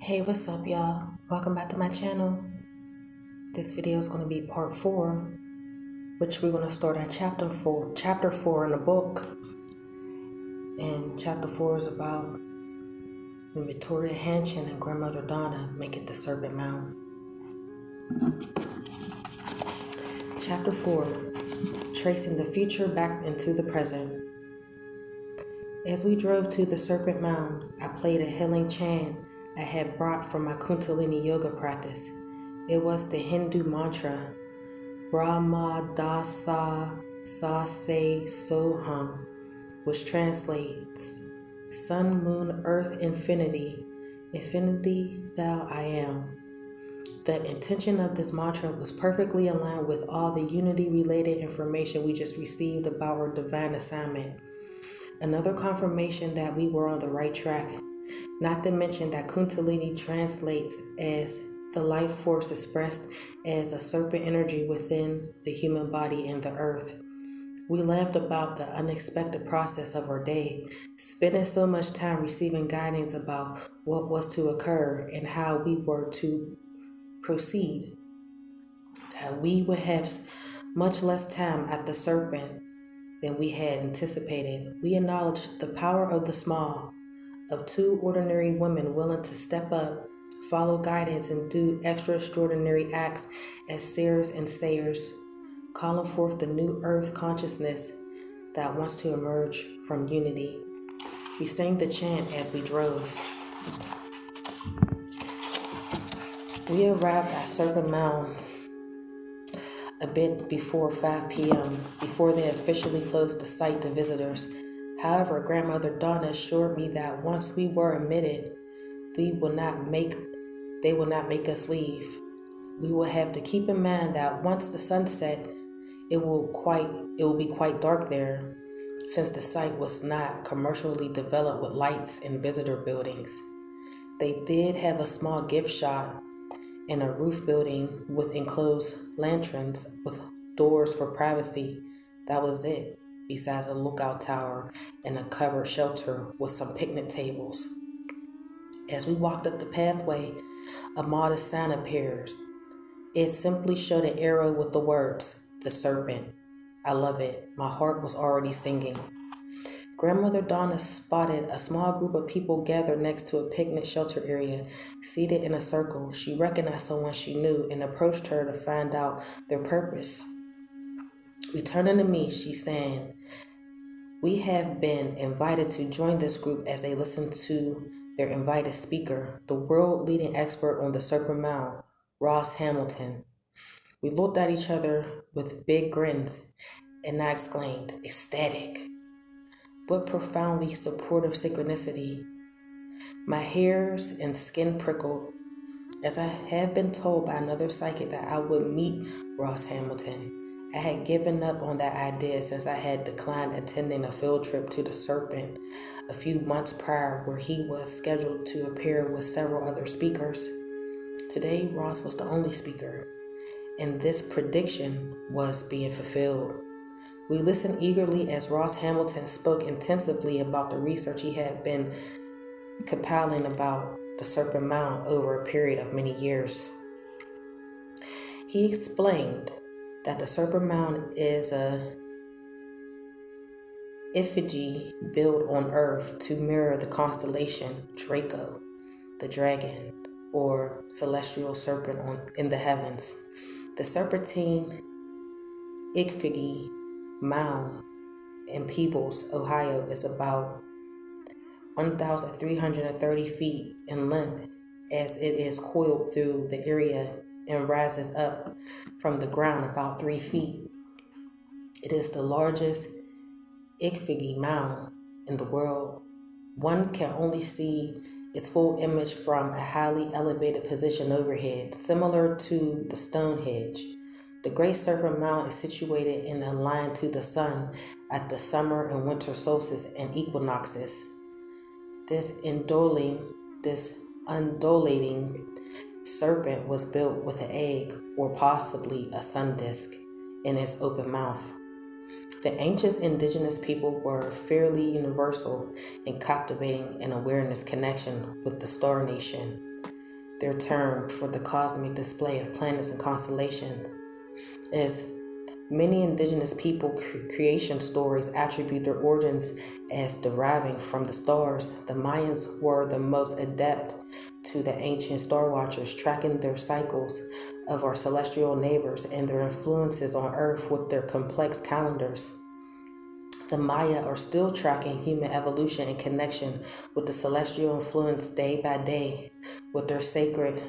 Hey, what's up, y'all? Welcome back to my channel. This video is going to be part 4, which we're going to start at chapter 4 in the book. And chapter 4 is about when Victoria Hanchin and grandmother Donna make it to Serpent Mound. Chapter 4, tracing the future back into the present. As we drove to the Serpent Mound, I played a healing chant I had brought from my Kundalini yoga practice. It was the Hindu mantra, Brahma Dasa Sa Se Soham, which translates, Sun, Moon, Earth, Infinity, Infinity Thou I Am. The intention of this mantra was perfectly aligned with all the unity-related information we just received about our divine assignment. Another confirmation that we were on the right track. Not to mention that Kundalini translates as the life force expressed as a serpent energy within the human body and the earth. We laughed about the unexpected process of our day, spending so much time receiving guidance about what was to occur and how we were to proceed, that we would have much less time at the serpent than we had anticipated. We acknowledged the power of the small, of two ordinary women willing to step up, follow guidance, and do extraordinary acts as seers and sayers, calling forth the new earth consciousness that wants to emerge from unity. We sang the chant as we drove. We arrived at Serpent Mound a bit before 5 p.m., before they officially closed the site to visitors. However, grandmother Donna assured me that once we were admitted, they will not make us leave. We will have to keep in mind that once the sun set, it will be quite dark there, since the site was not commercially developed with lights and visitor buildings. They did have a small gift shop and a roof building with enclosed lanterns with doors for privacy. That was it, besides a lookout tower and a covered shelter with some picnic tables. As we walked up the pathway, a modest sign appears. It simply showed an arrow with the words, "The Serpent." I love it. My heart was already singing. Grandmother Donna spotted a small group of people gathered next to a picnic shelter area, seated in a circle. She recognized someone she knew and approached her to find out their purpose. Returning to me, she said, "We have been invited to join this group as they listen to their invited speaker, the world-leading expert on the Serpent Mound, Ross Hamilton." We looked at each other with big grins, and I exclaimed, "Ecstatic." What profoundly supportive synchronicity. My hairs and skin prickled, as I have been told by another psychic that I would meet Ross Hamilton. I had given up on that idea since I had declined attending a field trip to the Serpent a few months prior, where he was scheduled to appear with several other speakers. Today, Ross was the only speaker, and this prediction was being fulfilled. We listened eagerly as Ross Hamilton spoke intensively about the research he had been compiling about the Serpent Mound over a period of many years. He explained that the Serpent Mound is a effigy built on Earth to mirror the constellation Draco, the dragon, or celestial serpent in the heavens. The serpentine effigy mound in Peebles, Ohio, is about 1,330 feet in length, as it is coiled through the area and rises up from the ground about 3 feet. It is the largest effigy mound in the world. One can only see its full image from a highly elevated position overhead, similar to the Stonehenge. The Great Serpent Mound is situated in a line to the sun at the summer and winter solstice and equinoxes. This undulating serpent was built with an egg, or possibly a sun disk, in its open mouth. The ancient indigenous people were fairly universal in captivating an awareness connection with the Star Nation. their term for the cosmic display of planets and constellations. As many indigenous people creation stories attribute their origins as deriving from the stars, the Mayans were the most adept to the ancient star watchers, tracking their cycles of our celestial neighbors and their influences on Earth with their complex calendars. The Maya are still tracking human evolution in connection with the celestial influence day by day with their sacred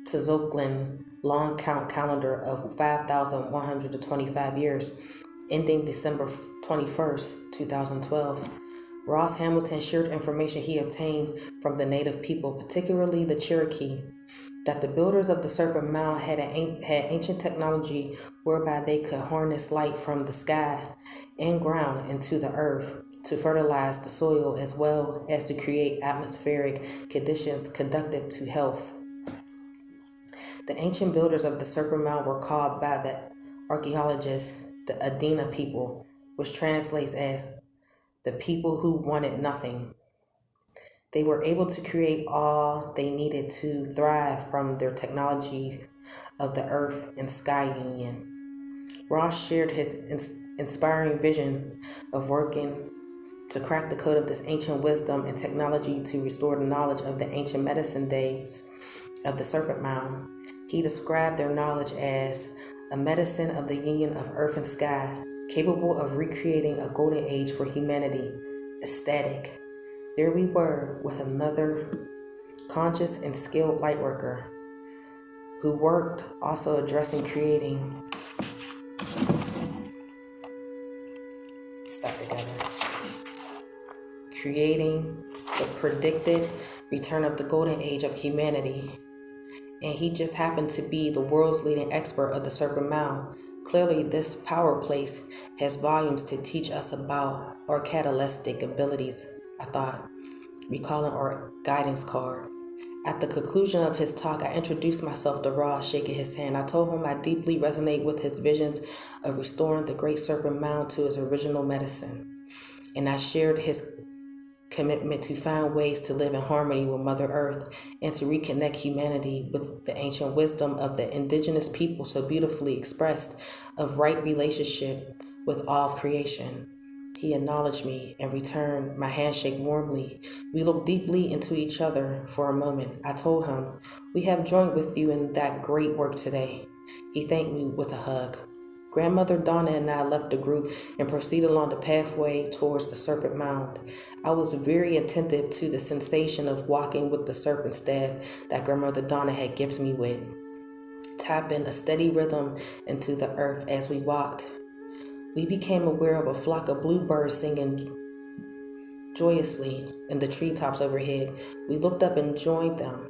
Tzolk'in long count calendar of 5,125 years, ending December 21st, 2012. Ross Hamilton shared information he obtained from the native people, particularly the Cherokee, that the builders of the Serpent Mound had ancient technology whereby they could harness light from the sky and ground into the earth to fertilize the soil as well as to create atmospheric conditions conducive to health. The ancient builders of the Serpent Mound were called by the archaeologists the Adena people, which translates as the people who wanted nothing. They were able to create all they needed to thrive from their technology of the Earth and Sky Union. Ross shared his inspiring vision of working to crack the code of this ancient wisdom and technology to restore the knowledge of the ancient medicine days of the Serpent Mound. He described their knowledge as a medicine of the union of earth and sky, capable of recreating a golden age for humanity. Ecstatic. There we were with another conscious and skilled lightworker who worked also addressing creating the predicted return of the golden age of humanity. And he just happened to be the world's leading expert of the Serpent Mound. Clearly, this power place has volumes to teach us about our catalytic abilities, I thought, recalling our guidance card. At the conclusion of his talk, I introduced myself to Ross, shaking his hand. I told him I deeply resonate with his visions of restoring the Great Serpent Mound to its original medicine. And I shared his commitment to find ways to live in harmony with Mother Earth and to reconnect humanity with the ancient wisdom of the indigenous people so beautifully expressed of right relationship with all of creation. He acknowledged me and returned my handshake warmly. We looked deeply into each other for a moment. I told him, "We have joined with you in that great work today." He thanked me with a hug. Grandmother Donna and I left the group and proceeded along the pathway towards the Serpent Mound. I was very attentive to the sensation of walking with the serpent staff that Grandmother Donna had gifted me with, tapping a steady rhythm into the earth as we walked. We became aware of a flock of bluebirds singing joyously in the treetops overhead. We looked up and joined them,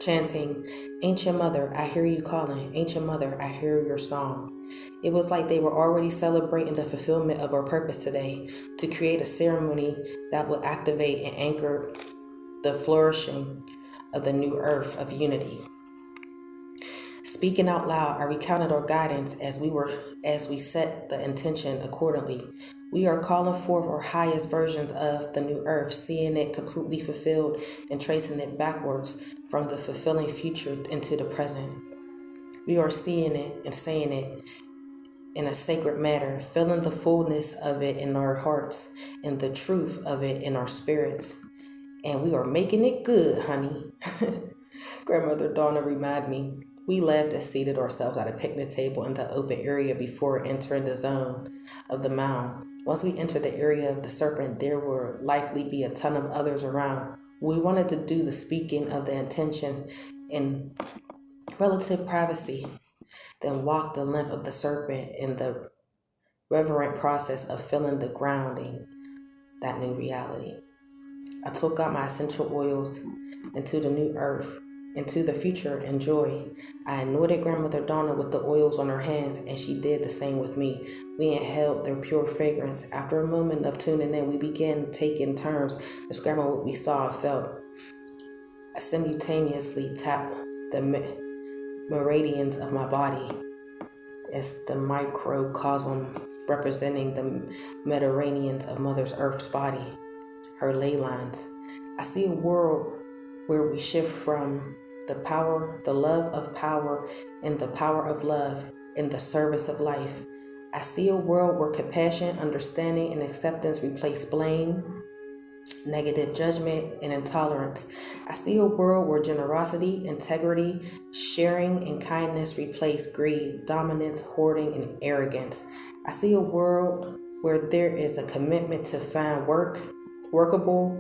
chanting, "Ancient Mother, I hear you calling. Ancient Mother, I hear your song." It was like they were already celebrating the fulfillment of our purpose today, to create a ceremony that would activate and anchor the flourishing of the new earth of unity. Speaking out loud, I recounted our guidance as we set the intention accordingly. We are calling forth our highest versions of the new earth, seeing it completely fulfilled and tracing it backwards from the fulfilling future into the present. We are seeing it and saying it in a sacred manner, feeling the fullness of it in our hearts and the truth of it in our spirits. And we are making it good, honey. Grandmother Donna reminded me. We laughed and seated ourselves at a picnic table in the open area before entering the zone of the mound. Once we entered the area of the serpent, there would likely be a ton of others around. We wanted to do the speaking of the intention in relative privacy, then walk the length of the serpent in the reverent process of feeling the grounding, that new reality. I took out my essential oils into the new earth, into the future and joy. I anointed Grandmother Donna with the oils on her hands, and she did the same with me. We inhaled their pure fragrance. After a moment of tuning in, we began taking turns describing what we saw and felt. I simultaneously tapped the meridians of my body as the microcosm representing the Mediterraneans of Mother Earth's body, her ley lines. I see a world where we shift from the love of power, and the power of love in the service of life. I see a world where compassion, understanding, and acceptance replace blame, negative judgment, and intolerance. I see a world where generosity, integrity, sharing, and kindness replace greed, dominance, hoarding, and arrogance. I see a world where there is a commitment to find workable,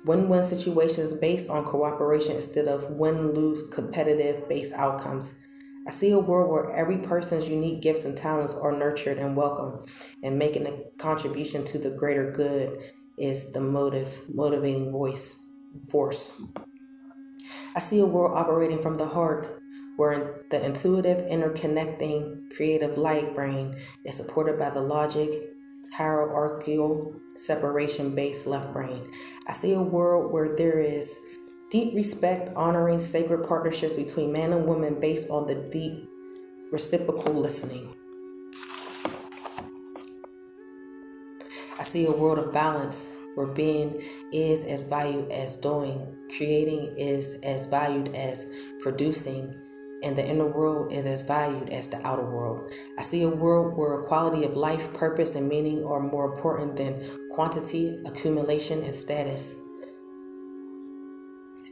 win-win situations based on cooperation instead of win-lose competitive-based outcomes. I see a world where every person's unique gifts and talents are nurtured and welcomed, and making a contribution to the greater good is the motivating force. I see a world operating from the heart, where the intuitive, interconnecting, creative light brain is supported by the logic, hierarchical, separation-based left brain. I see a world where there is deep respect, honoring sacred partnerships between man and woman based on the deep reciprocal listening. I see a world of balance where being is as valued as doing, creating is as valued as producing, and the inner world is as valued as the outer world. I see a world where quality of life, purpose, and meaning are more important than quantity, accumulation, and status.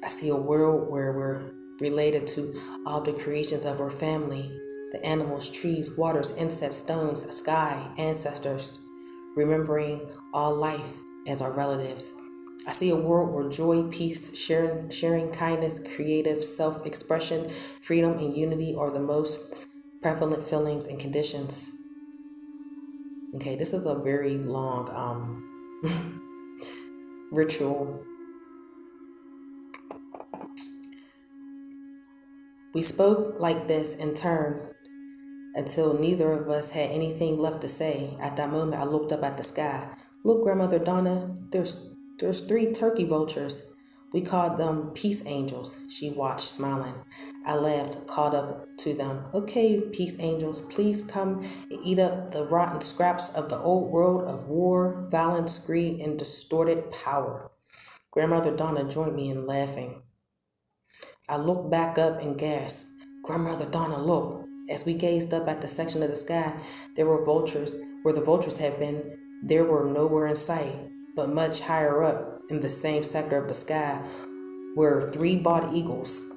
I see a world where we're related to all the creations of our family, the animals, trees, waters, insects, stones, sky, ancestors, remembering all life as our relatives. I see a world where joy, peace, sharing, kindness, creative self-expression, freedom, and unity are the most prevalent feelings and conditions. Okay, this is a very long ritual. We spoke like this in turn until neither of us had anything left to say. At that moment, I looked up at the sky. Look, Grandmother Donna, there's 3 turkey vultures. We called them peace angels. She watched, smiling. I laughed, called up to them. Okay, peace angels, please come and eat up the rotten scraps of the old world of war, violence, greed, and distorted power. Grandmother Donna joined me in laughing. I looked back up and gasped, Grandmother Donna, look. As we gazed up at the section of the sky, there were vultures. Where the vultures had been, there were nowhere in sight, but much higher up in the same sector of the sky were 3 bald eagles.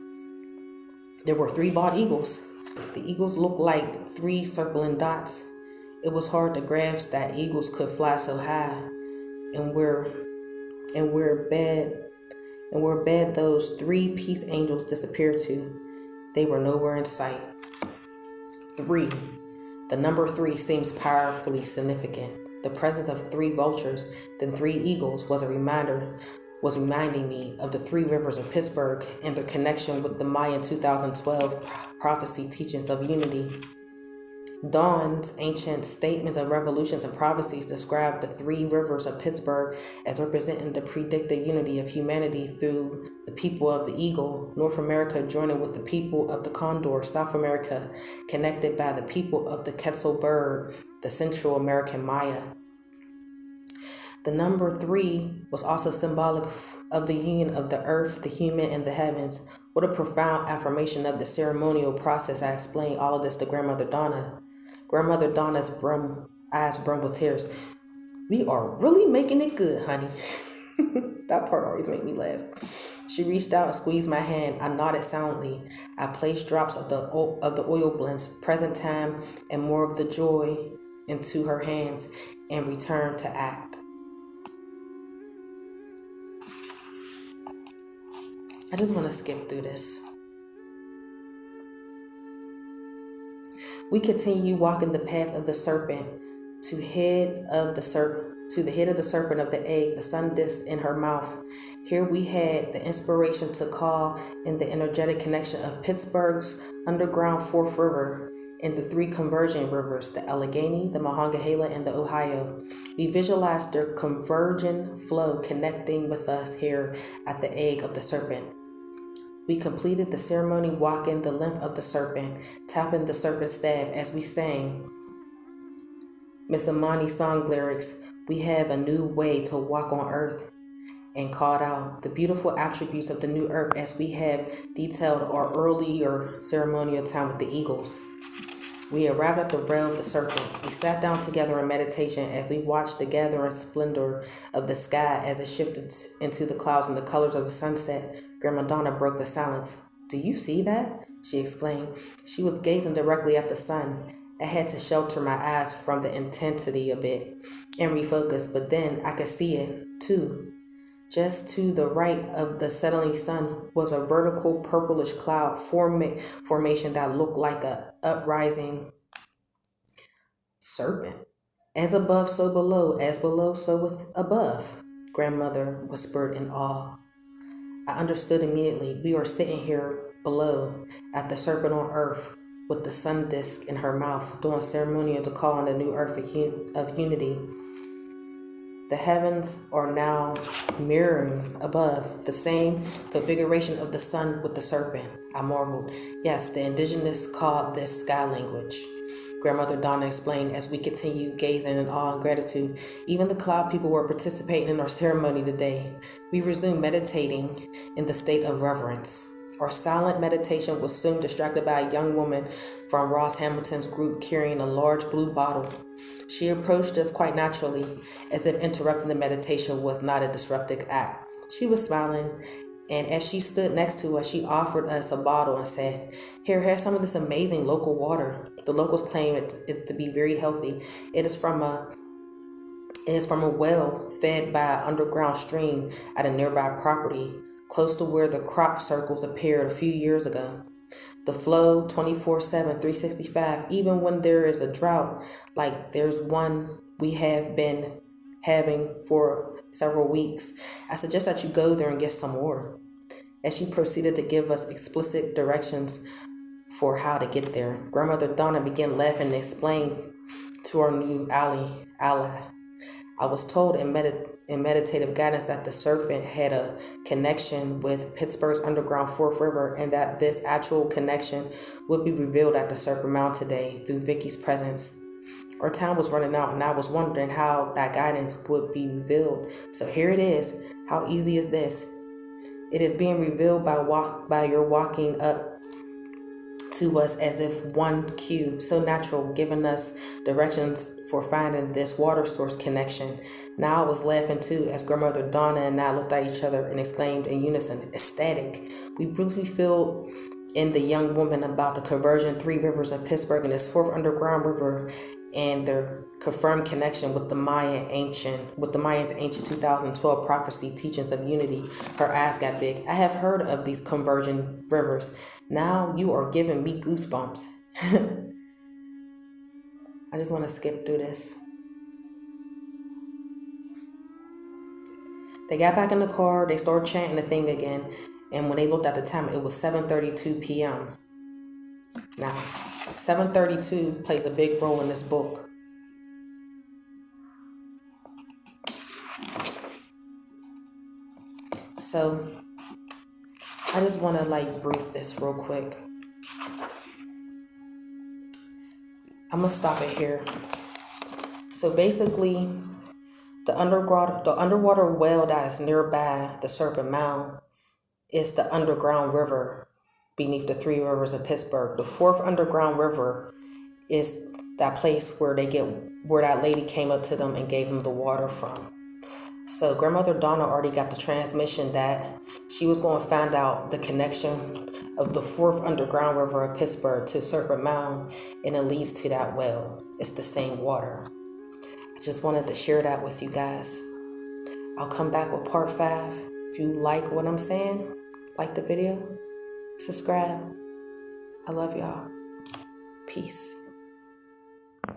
There were 3 bald eagles. The eagles looked like 3 circling dots. It was hard to grasp that eagles could fly so high, and where bad those 3 peace angels disappeared to. They were nowhere in sight. 3. The number 3 seems powerfully significant. The presence of 3 vultures, then 3 eagles, was reminding me of the 3 rivers of Pittsburgh and their connection with the Mayan 2012 prophecy teachings of unity. Dawn's ancient statements of revolutions and prophecies describe the 3 rivers of Pittsburgh as representing the predicted unity of humanity through the people of the eagle, North America joining with the people of the condor, South America connected by the people of the Quetzal bird, the Central American Maya. The number 3 was also symbolic of the union of the earth, the human, and the heavens. What a profound affirmation of the ceremonial process. I explained all of this to Grandmother Donna. Grandmother Donna's eyes brimmed with tears. We are really making it good, honey. That part always made me laugh. She reached out and squeezed my hand. I nodded silently. I placed drops of the oil blends, present time, and more of the joy into her hands and returned to act. I just want to skip through this. We continue walking the path of the serpent to the head of the serpent of the egg, the sun disk in her mouth. Here we had the inspiration to call in the energetic connection of Pittsburgh's underground 4th river and the 3 converging rivers, the Allegheny, the Monongahela, and the Ohio. We visualized their converging flow connecting with us here at the egg of the serpent. We completed the ceremony walking the length of the serpent, tapping the serpent staff as we sang Miss Amani's song lyrics, we have a new way to walk on earth, and called out the beautiful attributes of the new earth as we have detailed our earlier ceremonial time with the eagles. We arrived at the rail of the serpent. We sat down together in meditation as we watched the gathering splendor of the sky as it shifted into the clouds and the colors of the sunset. Grandma Donna broke the silence. "Do you see that?" she exclaimed. She was gazing directly at the sun. I had to shelter my eyes from the intensity a bit and refocus, but then I could see it, too. Just to the right of the settling sun was a vertical purplish cloud formation that looked like a uprising serpent. As above, so below. As below, so above, Grandmother whispered in awe. I understood immediately. We are sitting here below at the serpent on earth with the sun disk in her mouth, doing ceremonial to call on the new earth of unity. The heavens are now mirroring above, the same configuration of the sun with the serpent. I marveled. Yes, the indigenous called this sky language, Grandmother Donna explained as we continued gazing in awe and gratitude. Even the cloud people were participating in our ceremony today. We resumed meditating in the state of reverence. Our silent meditation was soon distracted by a young woman from Ross Hamilton's group carrying a large blue bottle. She approached us quite naturally, as if interrupting the meditation was not a disruptive act. She was smiling, and as she stood next to us, she offered us a bottle and said, "Here, have some of this amazing local water. The locals claim it to be very healthy. It is from a well fed by an underground stream at a nearby property, close to where the crop circles appeared a few years ago. The flow 24/7, 365, even when there is a drought, like there's one we have been having for several weeks. I suggest that you go there and get some more." As she proceeded to give us explicit directions for how to get there, Grandmother Donna began laughing and explained to our new ally. I was told in meditative guidance that the serpent had a connection with Pittsburgh's underground Fourth River, and that this actual connection would be revealed at the Serpent Mound today through Vicky's presence. Our time was running out, and I was wondering how that guidance would be revealed. So here it is. How easy is this? It is being revealed by your walking up to us as if one cue, so natural, giving us directions for finding this water source connection. Now I was laughing too as Grandmother Donna and I looked at each other and exclaimed in unison, "Ecstatic." We briefly filled in the young woman about the converging three rivers of Pittsburgh and its fourth underground river and their confirmed connection with the Mayan's ancient 2012 prophecy teachings of unity. Her eyes got big. "I have heard of these converging rivers. Now you are giving me goosebumps." I just want to skip through this. They got back in the car, they started chanting the thing again, and when they looked at the time, it was 7:32 p.m. Now, 7:32 plays a big role in this book. So, I just want to brief this real quick. I'm going to stop it here. So basically, the underwater well that is nearby the Serpent Mound is the underground river beneath the three rivers of Pittsburgh. The fourth underground river is that place where that lady came up to them and gave them the water from. So Grandmother Donna already got the transmission that she was going to find out the connection of the fourth underground river of Pittsburgh to Serpent Mound, and it leads to that well. It's the same water. I just wanted to share that with you guys. I'll come back with part 5. If you like what I'm saying, like the video, subscribe. I love y'all. Peace.